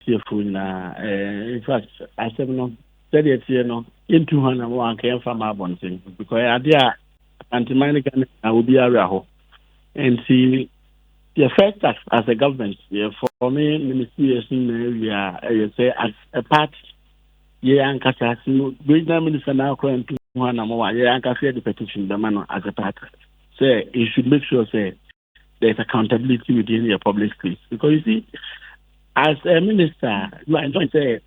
fearful na in fact I said no said it no into one came from our bonting because idea anti-manican will be a and see the first as a government for me ministry area say as a part and Casasi regional minister now going to one more and the petition the man as a part say you should make sure say there's accountability within your public space because you see as a minister you are enjoying say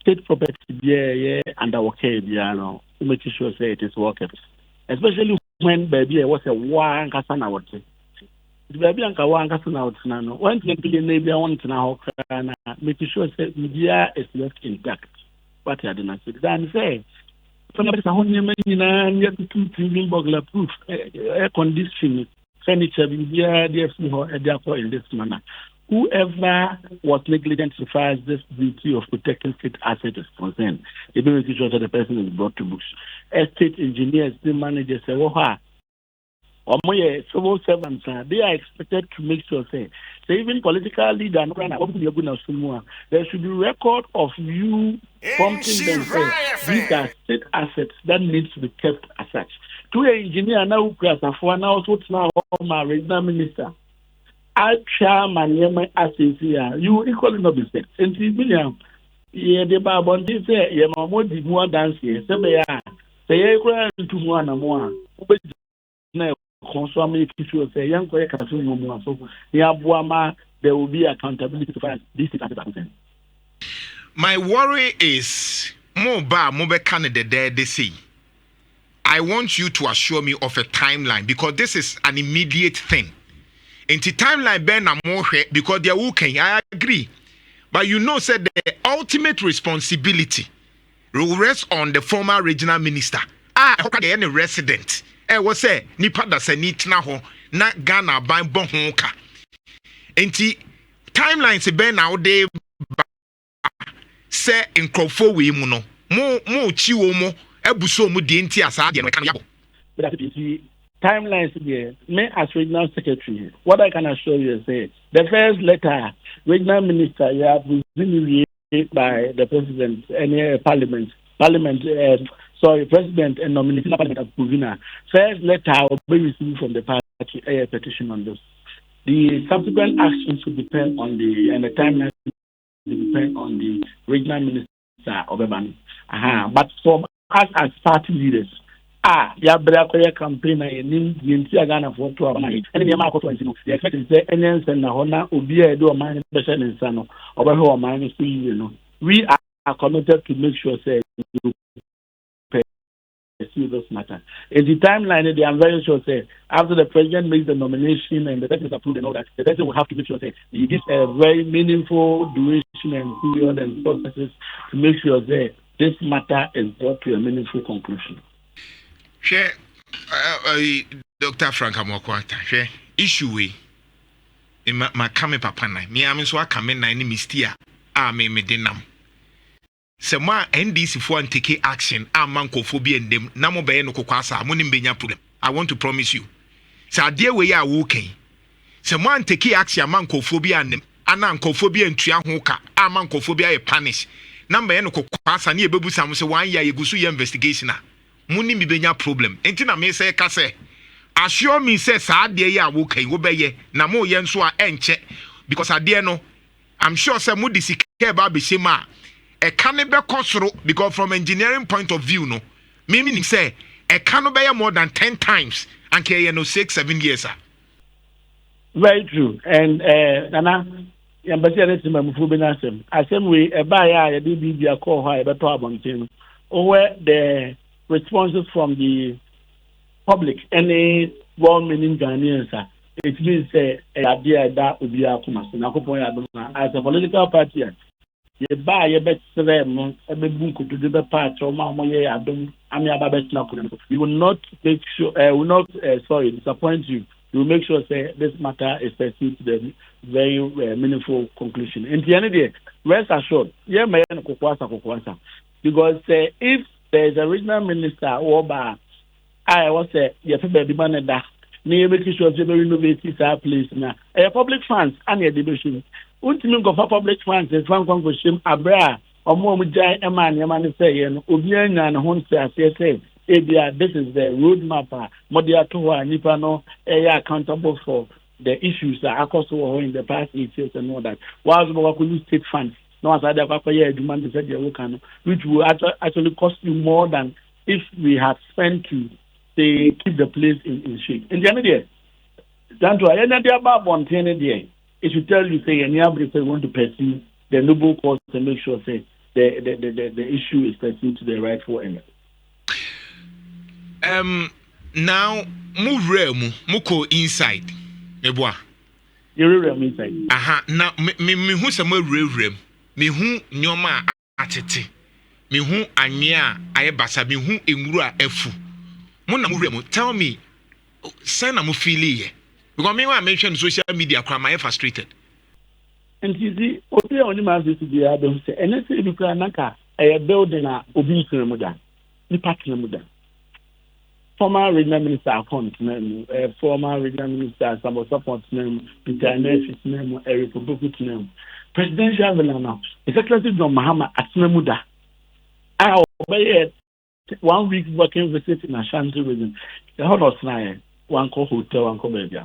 state property under okay making sure say it is workable especially when baby was a one kasana would say the baby and one kasana would know when the neighbor want now making sure say media is left intact but I didn't say then say somebody's a whole yet to burglar proof air conditioning furniture media therefore in this manner. Whoever was negligent to fire this duty of protecting state assets is concerned. Even making sure that the person is brought to books. Estate engineers, the managers say, civil servants, they are expected to make sure, say even political leader, there should be record of you prompting them, say, these are state assets that needs to be kept as such. To an engineer now, now, my regional minister. I chairman RCC, you equally not be said. And William, the Babon say, Yamamo did more dance here. Say, to one and more. Consumer issue say, young boy, so Yabuama, there will be accountability to find this is at the. My worry is more candidate there they say. I want you to assure me of a timeline because this is an immediate thing. In the timeline, Ben, I'm more because they're working. I agree. But you know, said the ultimate responsibility will rest on the former regional minister. Any resident. Was say, Nipa da se ni tina ho, na Ghana ban bon honka. In the timeline, se Ben now de se in Crawford we muno. Mo chiwo mo, ebuso mu di enti asa de no kan yabo. But timelines here, me as regional secretary, what I can assure you is the first letter, regional minister, you have been by the president and parliament, president and nominating parliament of Puvina. First letter will be received from the party, a petition on this. The subsequent actions will depend on the timeline will depend on the regional minister of Eban. But from us as party leaders, ya bra koye campaign na yenim yenti agana for to amai ene me makoto ntino the expect is say ene nsen na hona obi e do amai be se nsa no obehwe amai no so yi no we are committed to make sure say you pursue this matter in the timeline they are very sure say after the president makes the nomination and the president is approved and all that the president will have to make sure say he gives a very meaningful duration and period and processes to make sure that this matter is brought to a meaningful conclusion. Share Dr. Frank Amoakohene issue we ma kame papa na me am so akame na ni mistia me denam se ma NDC for and take action amankophobia ndem na mo be no kokwasa mo ni mbenya problem. I want to promise you se ade we ya wo kan se mo an take action amankophobia ndem ana ankophobia ntua ho ka amankophobia e punish na mbe no kokwasa na ebebusa mo se wan ya yegusu ye investigation a muni mi benya problem enti na me say ka say assure me say sa ade ye awokai wo beye na mo ye nso a enche because ade no I'm sure say mo disike ba be shema e kan be kosoro because from engineering point of view no me meaning say e kan be more than 10 times and ke ye no 6-7 years. Very true and nana yambasi ya neti mamufu benasem asem we e ba ya ye bi akọ ha e be to abontin where the responses from the public, any well-meaning Ghanaians, it means that would be as a political party. You buy a bet seven, a book to do the part of Mamoye Adam, we will not make sure, disappoint you. We will make sure say this matter is pursued to the very meaningful conclusion. In the end of the day, rest assured, because if there is a regional minister or I was say you have baby manada. Near making sure they renovate this place now. A public funds and your division. ultimate go for public funds and fan congressman Abra or more Jai Eman Yaman say, and Obian and Hon say, this is the roadmap, Modiatoa, Nipano, accountable for the issues that are caused in the past 8 years and all that. Whilst we use state funds, no, as I demand which will actually cost you more than if we had spent to say keep the place in shape. In the end of the day, Danto, I ended about 110 day. It should tell you, say, any other say want to pursue the noble cause to make sure, say, the issue is pursued to the rightful end. Now, move realm, muko inside. Meboa. You realm inside. Aha, now, me who some realm, me who nyoma atete, me who anya ayebasa, me who imura efu. Mona move tell me, send a mufili. Because me, I mentioned social media, I'm frustrated. And you see, what they only have to be able to say, and let's say you can a building a obese muda, the partner muda. Former regional minister account name, former regional minister, some support name, Peter Nurse's name, Eric Obuku's name. Presidential Vilana, Excellency John Mahama at Nemuda. I obey 1 week working visit in Ashanti region. The whole of Snai, one call hotel, one call baby.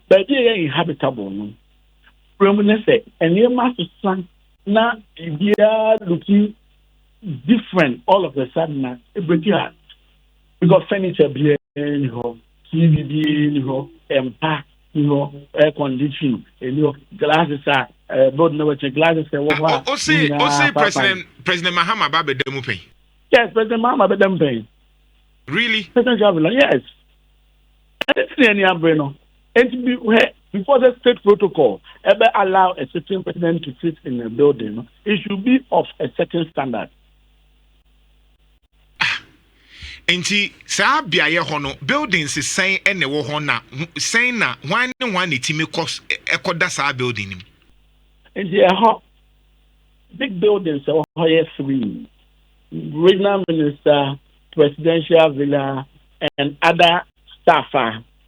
But they are inhabitable. No? And your master son now they are looking different all of a sudden. We got furniture, TV, air conditioning, glasses are both no glasses. President Mahama Babe Demupe. Yes, President Mahama Babe Demupe. Really? President Governor, yes. I didn't see any umbrella. And before the state protocol ever allow a certain president to sit in a building, it should be of a certain standard. Enti saa biaye ho no buildings is saying ene wo ho na saying na one itime cost ekoda saa building nim. Enti big buildings are higher three. Regional minister, presidential villa, and other staff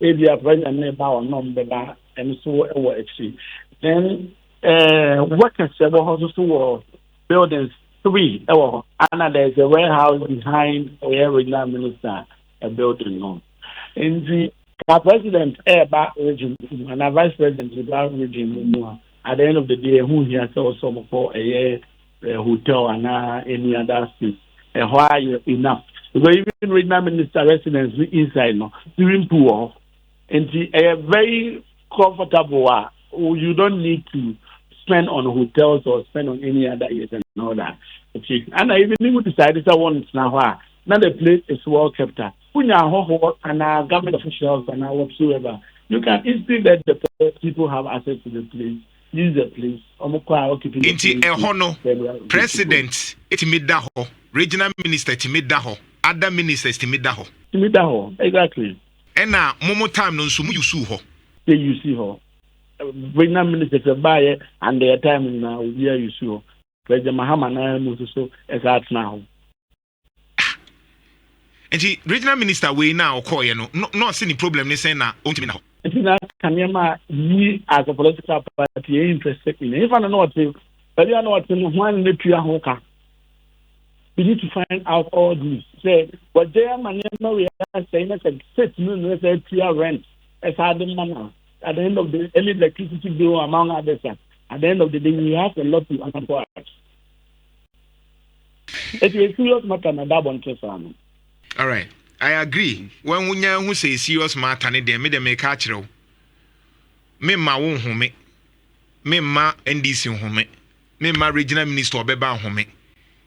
area president neighbor number and so actually. Then workers also buildings 3. And there's a warehouse behind where regional minister a building on. In the president region and a vice president region at the end of the day who he has also for a hotel and any other space. Why enough? Because even regional minister residence inside no swimming pool and very comfortable. You don't need to spend on hotels or spend on any other areas and all that. Okay. And I even decided I want now. Now the place is well kept. And our government officials and whatsoever, you can easily let the people have access to the place, use the place. President, it made that regional minister, it made that other ministers, it made that exactly. And now, Momo time no sumu you sue her. You see her. Regional ministers are buyer and their time now, here you see. President Mahama na so as at now. And the regional minister we now call no see any problem. They say na only now. It's not me as a political party interested in. If I know what to, but you know what to one hoka. We need to find out all this. Say, but there man we are saying that 6 million rent as the manner at the end of the electricity bill among others. At the end of the day, we have a lot to answer for us. It's a serious matter, and that one case. All right, I agree. When we who say serious matter, they make catch you. Me ma won home, me ma NDC home, me ma regional minister obeba home.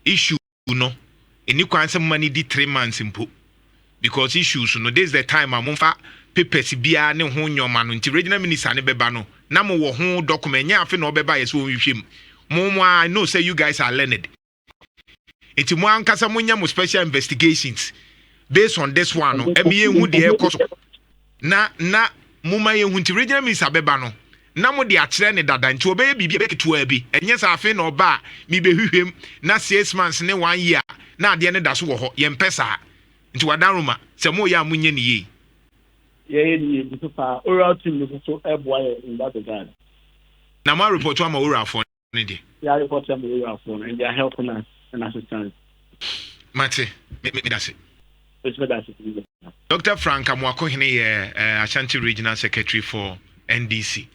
Issue no, any kwanse money di 3 months impo. Because issues no, this is the time I'm fa papers bia ne ho nyoma no nti regional minister ne beba no. Na mo wo ho document nya afi na obeba yeso hwehwem. Mo I know say you guys are learned. Enti mo ankasa mo nya mo special investigations based on this one no. Emi hu de ekoso. Na mo ma ye hu nti regional minister beba no. Na mo de akire ne dada nti obeye bibia be keto abi. Enye sa afi na oba mi be hwehwem na 6 months ne 1 year na ade ne da so wo ho ye mpesa. Nti wadan roma se mo ya mo nya ne ye. Yeah, so far, oral team is so in that regard. na mo report to Amawura phone ne Yeah, report to Amawura phone, and they are helping us and assistance. Mate, me that's it. It's better as Dr. Frank Amoakohene, Ashanti Regional Secretary for NDC.